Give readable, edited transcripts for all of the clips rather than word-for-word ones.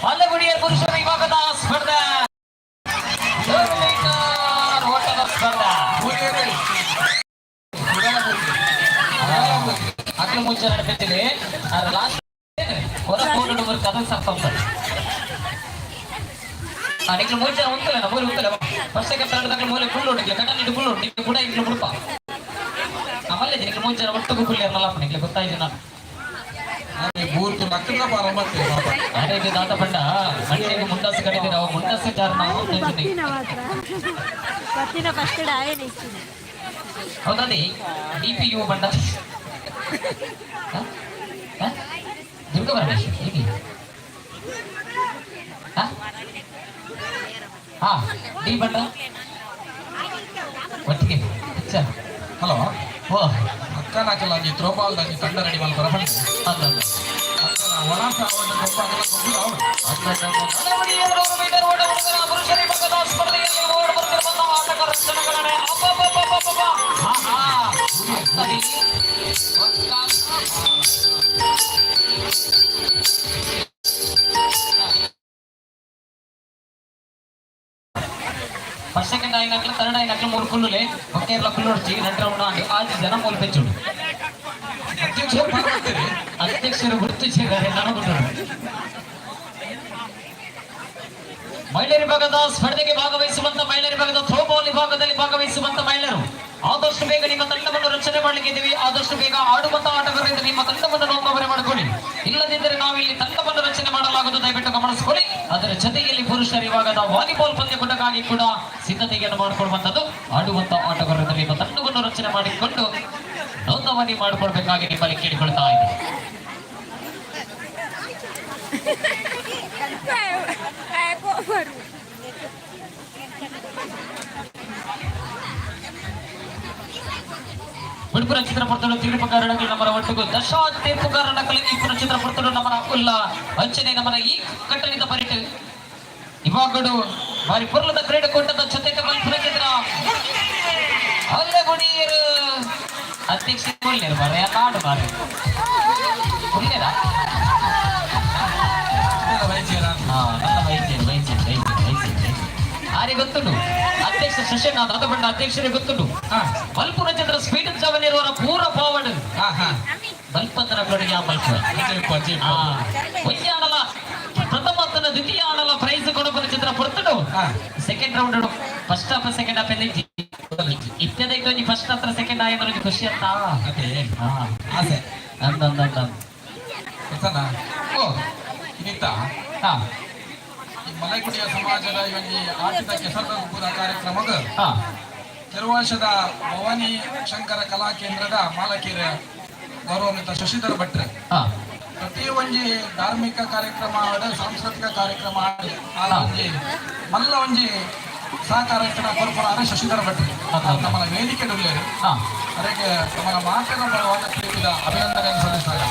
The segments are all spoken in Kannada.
ಬಾಲಗುಡಿಯ ಪುರುಷರ ವಿಭಾಗದ ಸ್ಪರ್ಧೆ ಓಟದ ಸ್ಪರ್ಧೆ ಅಗ್ಲ ಮುಂಚೆ ನಡೀತಿದೆ ಲಾಸ್ಟ್ ಹೊರಕೋಡು ಕದ ಸರ್ నీకు మూడు ఉంటలే మూడు ఉంటలే ఫస్ట్ సెకండ్ థర్డ్ దగ్గర మూల ఫుల్ ఉంటుంది కట్ట నీకు ఫుల్ నీకు ಕೂಡ ಇಟ್ಲು ಬಿಡಪ್ಪ ಆಮೇಲೆ ನೀನು ಮುಂಚೆ ಒಟ್ಟಿಗೆ ಫುಲ್ ಇರಲ್ಲಪ್ಪ ನಿಮಗೆ ಗೊತ್ತಾಯ್ತು ನಾನು ಅರೆ ಮೂರ್ತು ನಕ್ಕನ ಬರಮತ್ತೆ ಅರೆ ಇದು ದಾತ ಬಂಡ ಮಣ್ಣಿಗೆ ಮುಂಡಾಸು ಕಟ್ಟಿದ್ದೀರ ಅವ ಮುಂಡಾಸು ಜಾರ ನಾವು ಪತ್ತಿನ ಫಸ್ಟ್ ಡಾಯನೆ ಇಸ್ತೀನಿ ಹೌದದಿ ಡಿಪಿಯು ಬಂಡ ದುರ್ಗ ಬರಬೇಡಿ ಹೇಗೆ ಡಿ ಬಂಡ ಒಟ್ಟಿಗೆ ಹಲೋ ಓ ಅಕ್ಕ ನಾಕಲ್ಲ ನೀ ಥ್ರೋಬಾಲ್ ನೀ ತಂಡ ರೆಡಿ ಮಾಡಿ ಬರಬಂದು ఫస్ట్ సెకండ్ అయినట్లు థర్డ్ అయినట్లు మూడు ఫుల్లులే ఒకేర్ల ఫుల్ వచ్చి రెండు రౌండ్ ఆడి 6 జನ ಮೂಲ ಪೆಚ್ಚುಡು ಅಧ್ಯಕ್ಷರು ಗುರುತಿಸಿದ್ದಾರೆ ನನಗುಂಟು ಮಹಿಳೆಯರ ವಿಭಾಗದ ಸ್ಪರ್ಧೆಗೆ ಭಾಗವಹಿಸುವಂತ ಮಹಿಳೆಯರ ವಿಭಾಗದ ಥ್ರೋಬಾಲ್ ವಿಭಾಗದಲ್ಲಿ ಭಾಗವಹಿಸುವಂತ ಮಹಿಳೆಯರು ಆದಷ್ಟು ಬೇಗ ನಿಮ್ಮ ತಂಡವನ್ನು ರಚನೆ ಮಾಡಲಿಕ್ಕೆ ಇದ್ದೀವಿ ಆದಷ್ಟು ಬೇಗ ಆಡುವಂತ ಆಟಗಾರರಿಂದ ನಿಮ್ಮ ತಂಡವನ್ನು ನೋಂದಣಿ ಮಾಡಿಕೊಳ್ಳಿ ಇಲ್ಲದಿದ್ದರೆ ನಾವು ಇಲ್ಲಿ ತಂಡವನ್ನು ರಚನೆ ಮಾಡಲಾಗುವುದು ದಯವಿಟ್ಟು ಗಮನಿಸಿಕೊಳ್ಳಿ ಅದರ ಜೊತೆಯಲ್ಲಿ ಪುರುಷರ ವಿಭಾಗದ ವಾಲಿಬಾಲ್ ಪಂದ್ಯಕೂಟಕ್ಕಾಗಿ ಕೂಡ ಸಿದ್ಧತೆಯನ್ನು ಮಾಡಿಕೊಳ್ಳುವಂಥದ್ದು ಆಡುವಂತ ಆಟಗಾರರಿಂದ ನಿಮ್ಮ ತಂಡವನ್ನು ರಚನೆ ಮಾಡಿಕೊಂಡು ನೋಂದಣಿ ಮಾಡಿಕೊಳ್ಬೇಕಾಗಿ ನಿಮ್ಮಲ್ಲಿ ಕೇಳಿಕೊಳ್ತಾ ಇದೆ ಬಿಡುಪುರ ಚಿತ್ರಪುರದಳು ತೀರ್ಪುಗಾರಗಳು ನಮ್ಮರ ಒಟ್ಟಿಗೂ ದಶ ತೀರ್ಪುಗಾರಗಳ ಈ ಪುರ ಚಿತ್ರಪುರದಳು ನಮ್ಮರ ಉಲ್ಲ ಅಂಚನೆ ನಮ್ಮರ ಈ ಕಟ್ಟಲಿದ ಪರಿಟು ಇವಾಗಡು ಬಾರಿ ಪುರ್ಲದ ಕ್ರೀಡಾಕೂಟದ ಜೊತೆಗೆ ಮಲ್ಪುರಗಿದ್ರ ಅಲ್ಲಗುಡಿಯರು ಅಧ್ಯಕ್ಷ ಒಳ್ಳೆಯರು ಬಾರೆ ನಾಡು ಬಾರೆ ಒಳ್ಳೆಯರ ನನ್ನ ವೈದ್ಯರು ಯಾರಿಗೆ ಗೊತ್ತುಂಟು ಅಧ್ಯಕ್ಷ ಶಶಿನಾಥ್ ಅದು ಬಂಡ ಅಧ್ಯಕ್ಷರಿಗೆ ಗೊತ್ತುಂಟು ಮಲ್ಪುರ ಚಂದ್ರ ಸ್ಪೀಡ್ ಜವನಿರುವರ ಪೂರ ಪಾವಡ್ ಮಲ್ಪಂದರ ಕೊಡುಗೆ ಒಂದಾಣಲ ಪ್ರಥಮ ದ್ವಿತೀಯ ಆಣಲ ಪ್ರೈಸ್ ಕೊಡಬರ ಚಿತ್ರ ಪುರತಡು second round first half second half ಇತ್ಯದೈತು ಫಸ್ಟ್ ಹತ್ರ ಸೆಕೆಂಡ್ ಆಯ ನನಗೆ ಖುಷಿ ಅಂತ ಆಸೆ ಅಂದಂದ ಓ ಇದಿತ್ತ ಮಲೈಕುಡಿಯ ಸಮಾಜದ ಈ ಆಟದ ಕೆಸರಗುಪ್ಪುರ ಕಾರ್ಯಕ್ರಮದ ಕೆಲವು ವರ್ಷದ ಭವಾನಿ ಶಂಕರ ಕಲಾ ಕೇಂದ್ರದ ಮಾಲಕಿಯರ ಗೌರವಾನ್ವಿತ ಶಶಿಧರ್ ಭಟ್ರೆ ಪ್ರತಿ ಒಂಜಿ ಧಾರ್ಮಿಕ ಕಾರ್ಯಕ್ರಮ ಸಾಂಸ್ಕೃತಿಕ ಕಾರ್ಯಕ್ರಮ ಒಂಜಿ ಮಲ್ಲ ಒಂಜಿ ಸಹಕಾರ ಕೊರ್ಪುರ ಶಶಿಧರ್ ಭಟ್ರೆ ನಮ್ಮ ವೇದಿಕೆ ನುಡಿಯರು ಅದಕ್ಕೆ ನಮ್ಮ ಮಾತಿನ ಪರವಾದ ಪ್ರೀತಿದ ಅಭಿನಂದನೆ ಸಲ್ಲಿಸ್ತಾರೆ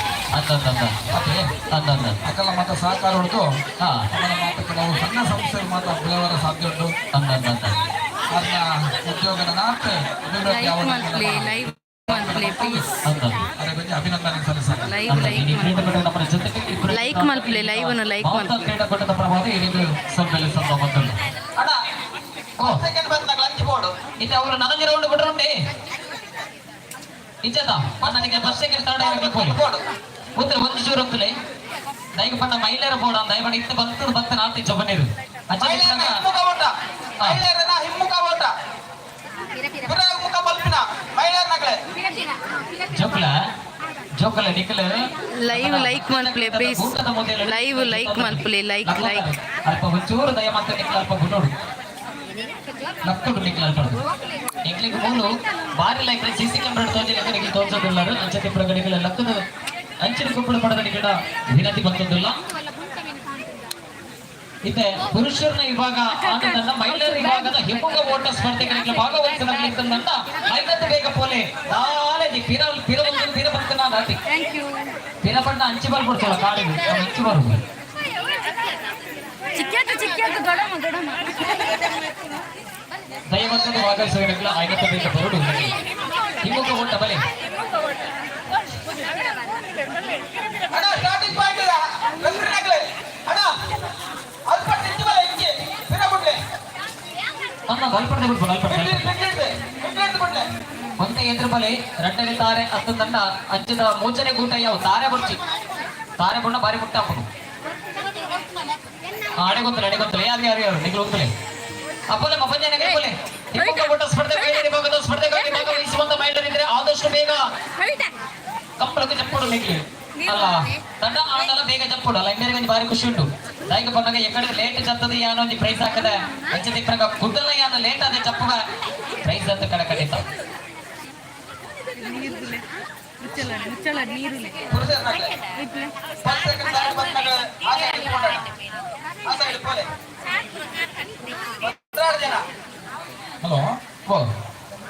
ಅಕ್ಕಲ ಮಾತ ಸಹಕಾರ ಉಂಟು ನಮ್ಮ ಮಾತಕ್ಕೆ ನಾವು ಸಣ್ಣ ಸಂಸ್ಥೆ ಮಾತ ಬೆಳೆವರ ಸಾಧ್ಯ ಉಂಟು ಅದನ್ನ ಉದ್ಯೋಗದ ನಾರ್ಥ ಅಭಿವೃದ್ಧಿ ಅಭಿನಂದನೆ ಸಲ್ಲಿಸ್ತಾರೆ ಕ್ರೀಡಾಕೂಟದ ಪ್ರಭಾವ ಇದು ಸೆಕೆಂಡ್ ಬಂದಾಗ ಲಂಚ್ ಬೋರ್ಡ್ ಇದು ಅವರು ನನಗೆ ರೌಂಡ್ ಬಿಟ್ರುಂಟೆ ಇಜ್ಜದ ನನಗೆ ಫಸ್ಟ್ ಸೆಕೆಂಡ್ ಥರ್ಡ್ ಬೋರ್ಡ್ ಉತ್ತರ ಒಂದು ಚೂರು ಅಂತಲೇ ದೈವ ಪಣ್ಣ ಮಹಿಳೆಯರ ಬೋರ್ಡ್ ಅಂತ ದಯಮಾಡಿ ಇತ್ತು ಬರ್ತದ ಬರ್ತನ ಆತ ಜೊಬನೇರು ಜೋಕ್ಲ ಜೋಕಲ ನಿಕಲ ಲೈವ್ ಲೈಕ್ ಮಾಡ್ಪ್ಲೇ ಪ್ಲೀಸ್ ಲೈವ್ ಲೈಕ್ ಮಾಡ್ಪ್ಲೇ ಲೈಕ್ ಅಲ್ಪ ಒಂಚೂರು ದಯ ಮಾತ್ರ ನಿಕಲ ಅಲ್ಪ ಗುಣೋಡು ನಕ್ಕಡು ನಿಕಲ ಅಲ್ಪ ಎಂಕ್ಲಿಗೆ ಮೂಲು ಬಾರಿ ಲೈಕ್ ಸಿಸಿ ಕ್ಯಾಮೆರಾ ತೋಜಿ ತೋರಿಸೋದಿಲ್ಲರು ಅಂಚೆ ಪ್ರಗಡಿಗಳ ಲಕ್ಕದ ಅಂಚಿನ ಕುಪ್ಪಳ ಪಡೆದ ನಿಕಟ ವಿನಂತಿ ಬಂತದ್ದಿಲ್ಲ ಇದೆ ಪುರುಷರ ವಿಭಾಗ ಆನಂದ ಮಹಿಳೆಯರ ವಿಭಾಗದ ಹಿಮ್ಮುಗ ಓಟ ಸ್ಪರ್ಧೆಗಳಿಗೆ ಭಾಗವಹಿಸಲಿದ್ದಂತ ಐವತ್ತು ಬೇಗ ಪೋಲೆ ನಾಳೆ ಪಿರವೊಂದು ಪಿರ ಬಂತನ ದಾಟಿ ಪಿರ ಬಣ್ಣ ಅಂಚಿ ಬರ್ಬಿಡ್ತಾಳ ಕಾಡಿಗೆ ಅಂಚಿ ಬರುದು ದಯವಂತದ ಭಾಗವಹಿಸಲಿಲ್ಲ ಐವತ್ತು ಬೇಗ ಬರುಡು ಹಿಮ್ಮುಗ ಓಟ ಬಲೆ ಅಣ್ಣ ಅಲ್ಪಡೆ ಒಂದ ಎದುರು ಬಲೆ ರಟ್ಟನೆ ತಾರೆ ಹತ್ತು ತಂಡ ಅಂಚದ ಮೂಚನೆ ಗೂಟ ಯಾವ ತಾರೆ ಬರ್ಚಿ ತಾರೆ ಬಣ್ಣ ಬಾರಿ ಮುಟ್ಟ ಹಾಕೋದು ಅಡೆ ಗೊತ್ತಲ್ಲ ಯಾರು ಯಾರು ಯಾರು ನಿಗಳು ಹೋಗ್ತಲೆ ಅಪ್ಪಲೆ ಮಪ್ಪಂಜನೆ ಬೋಲೆ ಹಿಮ್ಮುಖ ಊಟ ಸ್ಪರ್ಧೆ ಮಹಿಳೆಯರ ಭಾಗದ ಸ್ಪರ್ಧೆಗಾಗಿ ಭಾಗವಹಿಸುವಂತ ಮಹಿಳೆಯರಿದ್ರೆ ಆದಷ್ಟು ಬೇಗ ಕಂಬಳಕ್ಕೆ ಚಪ್ಪಡು ನಿಗ್ಲಿ ಅಲ್ಲ ತಂಡ ಆಡಲ್ಲ ಬೇಗ ಚಪ್ಪಡು ಅಲ್ಲ ಇನ್ನರಿಗೆ ಬಾರಿ ಖುಷಿ ಉಂಟು ದಾಯಿಕ ಬಂದಾಗ ಎಕಡೆ ಲೇಟ್ ಜತ್ತದ ಯಾನೋ ಒಂದು ಪ್ರೈಸ್ ಹಾಕದ ಅಂಚೆ ತಿಪ್ಪರಾಗ ಗುಡ್ಡಲ್ಲ ಯಾನ ಲೇಟ್ ಆದ ಚಪ್ಪುಗ ಪ್ರೈಸ್ ಅಂತ ಕಡೆ ಖಂಡಿತ ಹಲೋ ಓ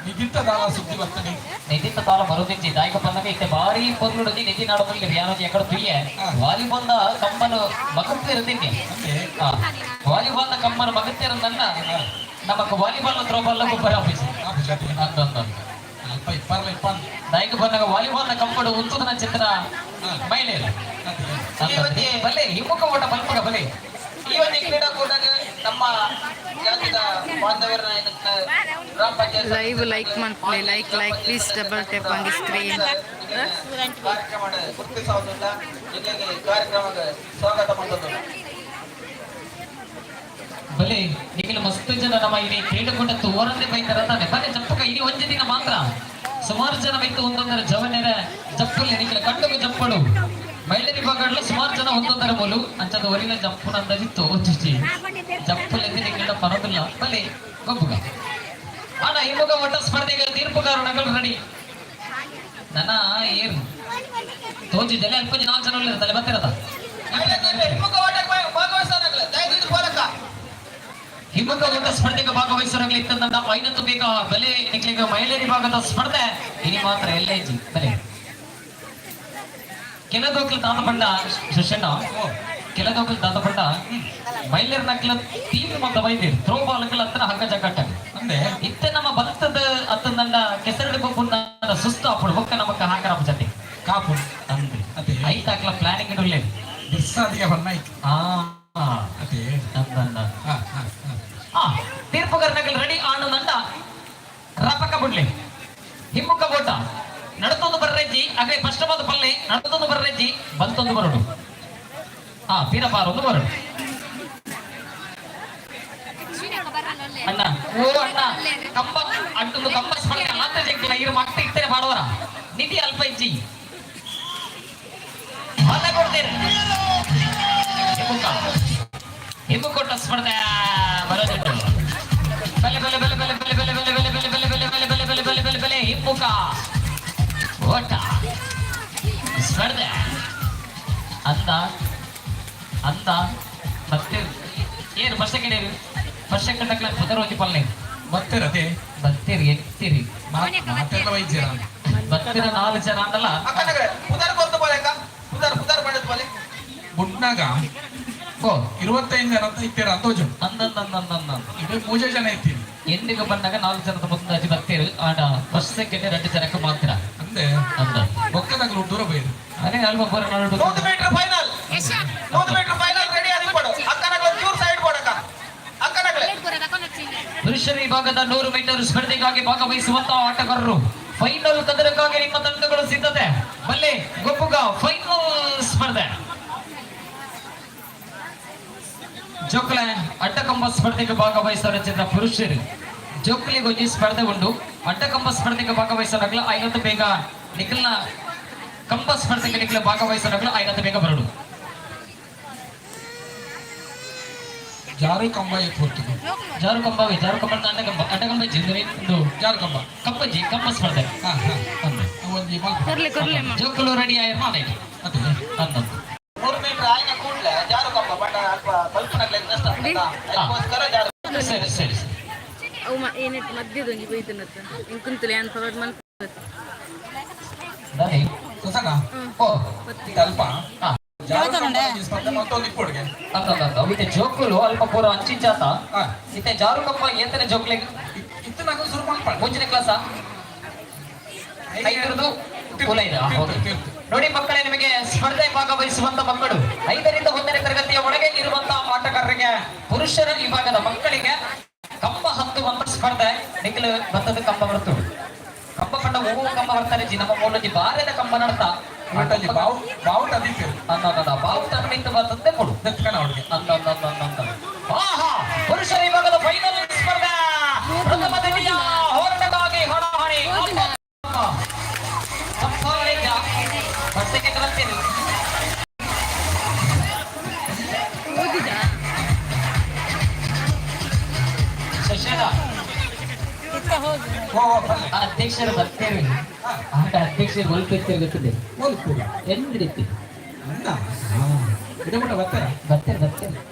ನಿಗಿಂತ ದಾಲ ಸುದ್ದಿ ಬರ್ತಾನೆ ನಿಧಿತ್ತ ತಾಲ ಬರುದಿಜ್ಜಿ ದಾಯಿಕ ಬಂದಾಗ ಇತ್ತೆ ಬಾರಿ ಪೊರ್ಲುಡದಿ ನಿಧಿ ನಾಡೋದಿಲ್ಲ ಯಾನೋಜಿ ಎಕಡೆ ತುಯ್ಯೆ ವಾಲಿಬಾಲ್ ದ ಕಂಬನು ಮಗತ್ತಿರದಿನ್ನೆ ವಾಲಿಬಾಲ್ ದ ಕಂಬನು ಮಗತ್ತಿರಂದನ್ನ ನಮಕ್ ವಾಲಿಬಾಲ್ ಥ್ರೋಬಾಲ್ ಗೊಬ್ಬರ ಆಫೀಸ್ ಅಂತಂದ ಅಲ್ಪ ಇಪ್ಪರ್ಲ ಇಪ್ಪನ್ ದಾಯಿಕ ಬಂದಾಗ ವಾಲಿಬಾಲ್ ದ ಕಂಬಡು ಉತ್ತುದನ ಚಿತ್ರ ಮಹಿಳೆಯರು ಬಲ್ಲೆ ಹಿಮ್ಮುಖ ಓಟ ಬಲ್ಪಗ ಬಲೆ ಈ ಒಂದು ಕ್ರೀಡಾಕೂಟಕ್ಕೆ ನಮ್ಮ ಜಾತಿದ ಬಾಂಧವರ ಗ್ರಾಮ ಪಂಚಾಯತ್ ಲೈವ್ ಲೈಕ್ ಮಾಡ್ಕೊಳ್ಳಿ like please double tap on the screen ಕಾರ್ಯಕ್ರಮ ಗುರುತಿಸೋದಿಲ್ಲ ಜಿಲ್ಲೆಗೆ ಕಾರ್ಯಕ್ರಮಕ್ಕೆ ಸ್ವಾಗತ ಮಾಡೋದು ಬಲೆ ನಿಖಿಲ ಮಸ್ತ್ ಜನ ನಮ್ಮ ಇಲ್ಲಿ ಕ್ರೀಡಾಕೂಟತ್ತು ಓರಂದೆ ಬೈತಾರ ತಾನೆ ಬಲೆ ಜಪ್ಪಕ ಇಲ್ಲಿ ಒಂದೇ ದಿನ ಮಾತ್ರ ಸುಮಾರು ಜನ ಬೈತು ಒಂದೊಂದರ ಜವನೆರ ಜಪ್ಪಲ್ಲಿ ನಿಖಿಲ ಕಂಡುಗು ಜಪ್ಪಳು ಮಹಿಳೆ ವಿಭಾಗಗಳು ಸುಮಾರು ಜನ ಒಂದೊಂದರ ಮೂಲು ಅಂಚದ ಒರಿನ ಜಪ್ಪುನ ಅಂದಿತ್ತು ಓದಿಸಿ ಜಪ್ಪಲ್ ಎದ್ದು ನಿಖಿಲ ಪರೋದಿಲ್ಲ ಬಲೆ ಗೊಬ್ಬುಗ ಅಣ್ಣ ಹಿಮ್ಮುಖ ಓಟ ಸ್ಪರ್ಧೆಗೆ ತೀರ್ಪುಗಾರಗಳು ರೆಡಿ ನನ್ನ ಏರು ತೋಜಿ ಜಲೆ ಅಲ್ಪ ನಾಲ್ಕು ಜನ ಇರ್ತಾರೆ ಬರ್ತಿರದ ಹಿಮ್ಮುಖ ಓಟ ಸ್ಪರ್ಧೆಗೆ ಭಾಗವಹಿಸೋರಾಗಲಿ ಇತ್ತಂದ ಐನತ್ತು ಬೇಗ ಬೆಲೆ ನಿಖಿಲಿಗ ಮಹಿಳೆ ವಿಭಾಗದ ಸ್ಪರ್ಧೆ ಇನಿ ಮಾತ್ರ LIG ಬೆಲೆ ಕೆಲದೋಕ್ಲ ದಾದಪಂಡ ಶಿಷ್ಯಣ್ಣ ಕೆಲದೋಕ್ಲ ದಾದಪಂಡ ಮಹಿಳೆಯರ ನಕ್ಲ ತೀವ್ರ ಮತ್ತು ವೈದ್ಯರು ಥ್ರೋ ಬಾಲ್ಗಳ ಹತ್ರ ಹಗ್ಗ ಜಗ್ಗಟ್ಟ ಅಂದ್ರೆ ಇತ್ತೆ ನಮ್ಮ ಭತ್ತದ ಹತ್ತಂದಂಡ ಕೆಸರಡಿ ಬೊಬ್ಬುಂಡ ಸುಸ್ತು ಅಪ್ಪಡು ಹೊಕ್ಕ ನಮಕ್ಕ ಹಾಕರಪ್ಪ ಜೊತೆ ಕಾಪು ಅಂದ್ರೆ ಅದೇ ಐತಾಕ್ಲ ಪ್ಲಾನಿಂಗ್ ಇಡಲೇ ದಿಸ್ಸಾದಿಗೆ ಬರ್ನಾಯ್ತು ಅದೇ ಅಂದಂಡ ಹಾ ಹಾ ಹಾ ತೀರ್ಪುಗಾರನಗಳು ರೆಡಿ ಆನಂದಂಡ ರಪಕ ಬಿಡ್ಲಿ ಹಿಮ್ಮುಖ ಓಟ ನಡತೊಂದು ಬರ್ರೆಜ್ಜಿ ಹಾಗೆ ಸ್ಪಷ್ಟವಾದ ಪಲ್ಲೆ ನಡತೊಂದು ಬರ್ರೆಜ್ಜಿ ಬಂತೊಂದು ಬರಡು ಪೀರಪಾರೊಂದು ಬರಡು ಅಣ್ಣ ಓ ಅಣ್ಣ ಕಂಬ ಅಡ್ಡೊಂದು ಕಂಬ ಸ್ಪರ್ಧೆ ಮಾತ್ರ ಜಗ್ಗಿಲ್ಲ ಇರು ಮಕ್ತ ಇರ್ತೇನೆ ಮಾಡುವರ ನಿಧಿ ಅಲ್ಪ ಇಜ್ಜಿ ಬಲ ಕೊಡ್ತೇನೆ ಹಿಮ್ಮುಖ ಸ್ಪರ್ಧೆ ಬರೋದಿಟ್ಟು ಬೆಲೆ ಬೆಲೆ ಬೆಲೆ ಬೆಲೆ ಬೆಲೆ ಬೆಲೆ ಬೆಲೆ ಬೆಲೆ ಬೆಲೆ ಬೆಲೆ ಬೆಲೆ ಬೆಲೆ ಬೆಲೆ ಬೆಲೆ ಬೆಲೆ ಬೆಲೆ ಬೆಲೆ ಹಿಮ್ಮುಖ ಓಟ ಸ್ಪರ್ಧೆ ಅಂದ ಅಂದ ಮತ್ತೆ ಏನು ಫಸ್ಟ್ ಸೆಕೆಂಡ್ ಪುದರೋಜಿ ಪಲ್ಲೆ ಬರ್ತಿರದೆ ಬರ್ತೀರಿ ಎತ್ತೀರಿ ಮಾತೆಲ್ಲ ವೈದ್ಯರ ಬರ್ತೀರ 4 ಜನ ಅಂದಲ್ಲ ಬುಡ್ನಾಗ ಓ 25 ಜನ ಅಂತ ಇತ್ತೀರ ಅಂತೋಜು ಅಂದಂದಂದಂದಂದ ಇದು 3 ಜನ ಇರ್ತೀರಿ ಎಂಡಿಗೆ ಬಂದಾಗ 4 ಜನದ ಮುಂದಾಜಿ ಬರ್ತೀರಿ ಆಡ ಫಸ್ಟ್ ಸೆಕೆಂಡ್ 2 ಜನಕ್ಕೆ ಮಾತ್ರ ಅಂದ್ರೆ ಅಂದ ಬೊಕ್ಕದಾಗಲು ದೂರ ಬೈರು ಅದೇ ಅಲ್ವ ಬರ 100 metre final 100 metre final ready ಆಗಿ ಕೊಡು ಅಕ್ಕನಗಳ ಚೂರ್ ಸೈಡ್ ಕೊಡಕ ಅಕ್ಕನಗಳ ಪುರುಷರ ವಿಭಾಗದ 100 ಮೀಟರ್ ಸ್ಪರ್ಧೆಗಾಗಿ ಭಾಗವಹಿಸುವಂತಹ ಆಟಗಾರರು ಫೈನಲ್ ಕದರಕ್ಕಾಗಿ ನಿಮ್ಮ ತಂಡಗಳು ಸಿದ್ಧತೆ ಬಲ್ಲೆ ಗೊಬ್ಬುಗ ಫೈನಲ್ ಸ್ಪರ್ಧೆ ಜೋಕಲೆ ಅಡ್ಡಕಂಬ ಸ್ಪರ್ಧೆಗೆ ಭಾಗವಹಿಸುವ ಪುರುಷರು ಜೋಕಲಿಗೊಂದು ಸ್ಪರ್ಧೆ ಉಂಟು ಅಡ್ಡಕಂಬ ಸ್ಪರ್ಧೆಗೆ ಭಾಗವಹಿಸೋರಾಗಲು 50 ಬೇಗ ನಿಖಲ್ನ ಕಂಬ ಸ್ಪರ್ಧೆಗೆ ನಿಖಲ ಭಾಗವಹಿಸೋರಾಗಲು 50 ಬೇಗ ಬರಡು ಜಾರು ಕಂಬ ಎತ್ಕೊಡ್ತೀವಿ ಜಾರು ಕಂಬ ಅಡ್ಡಕಂಬ ಜಿಂದ್ರೆ ಒಂದು ಜಾರು ಕಂಬ ಕಂಬ ಸ್ಪರ್ಧೆ ಹಾ ಹಾ ಅಂದ್ರೆ ಕೊರ್ಲೆ ಜೋಕಲು ರೆಡಿ ಆಯ್ತು ಮಾಡೈತಿ ಅದೇ ಅಂದ 3 ಮೀಟರ್ ಆಯ್ನ ಕೂಡಲೇ ಜಾರು ಕಂಬ ಬಣ್ಣ ಅಲ್ಪ ಕಲ್ಪನಾಗ್ಲೆ ಅದಕ್ಕೋಸ್ಕರ ಜಾರು ಸರಿ ಸರಿ ಅವು ಏನಿಟ್ಟು ಮಧ್ಯದೊಂದು ಬೈತನತ್ತ ಹಿಂಗೆ ಕುಂತಲೆ ಏನು ಪರವಾಗಿ ಮಲ್ಕ ದಾರಿ ಹೊಸಗ ಓ ಅಲ್ಪ ಜಾರು ಕಂಬ ಸ್ಪರ್ಧೆ ಮತ್ತೊಂದು ಇಪ್ಪೊಡ್ಗೆ ಅವಿತೆ ಜೋಕುಲು ಅಲ್ಪ ಪೂರ ಅಂಚಿಂಚಾತ ಹಾ ಇತ್ತೆ ಜಾರು ಕಂಬ ಏತನೆ ಜೋಕ್ಲಿಗೆ ಇತ್ತು ನಾವು ಶುರು ಮಾಡ್ಪಾಡ ಮುಂಚಿನ ಕ್ಲಾಸ ಐದರದು ಕುಲ ಇದೆ ನೋಡಿ ಮಕ್ಕಳೇ, ನಿಮಗೆ ಸ್ಪರ್ಧೆ ಭಾಗವಹಿಸುವಂತ ಮಕ್ಕಳು 5ರಿಂದ 1ನೇ ತರಗತಿಯ ಒಳಗೆ ಇರುವಂತಹ ಆಟಗಾರರಿಗೆ ಪುರುಷರ ವಿಭಾಗದ ಮಕ್ಕಳಿಗೆ ಕಂಬ ಹತ್ತುವಂತ ಸ್ಪರ್ಧೆ ನಿಖಿಲ್ ಭತ್ತದ ಕಂಬ ಬರ್ತದೆ ಕಂಬ ಪಂಡ ಹೂವು ಕಂಬ ಬರ್ತಾರೆ ಜಿ ನಮ್ಮ ಮೂಲಜಿ ಬಾರದ ಕಂಬ ನಡ್ತಾ ಒಟ್ಟಲ್ಲಿ ಬಾವುಟ ಅದೀತಿರು ಬಾವುಟ ನಿಂತು ಬರ್ತದೆ ಕೊಡು ದತ್ಕನ ಅವ್ರಿಗೆ ಆಹಾ ಪುರುಷರ ವಿಭಾಗದ ಫೈನಲ್ ಸ್ಪರ್ಧೆ ಪ್ರಥಮ ದಿನದ ಹೋರಾಟಕ್ಕಾಗಿ ಹಣಾಹಣಿ ಬಸ್ಸಿಗೆ ಬರ್ತೀನಿ ಶಶಿಧ ಅಧ್ಯಕ್ಷರು ಬರ್ತೇವೆ ಆಟ ಅಧ್ಯಕ್ಷರು ಹೋಲ್ಪೇರ್ತೇವೆ ಗೊತ್ತಿದೆ ಹೋಲ್ಪುರ ಎಂದು ರೀತಿ ಬರ್ತಾರೆ ಬರ್ತೇನೆ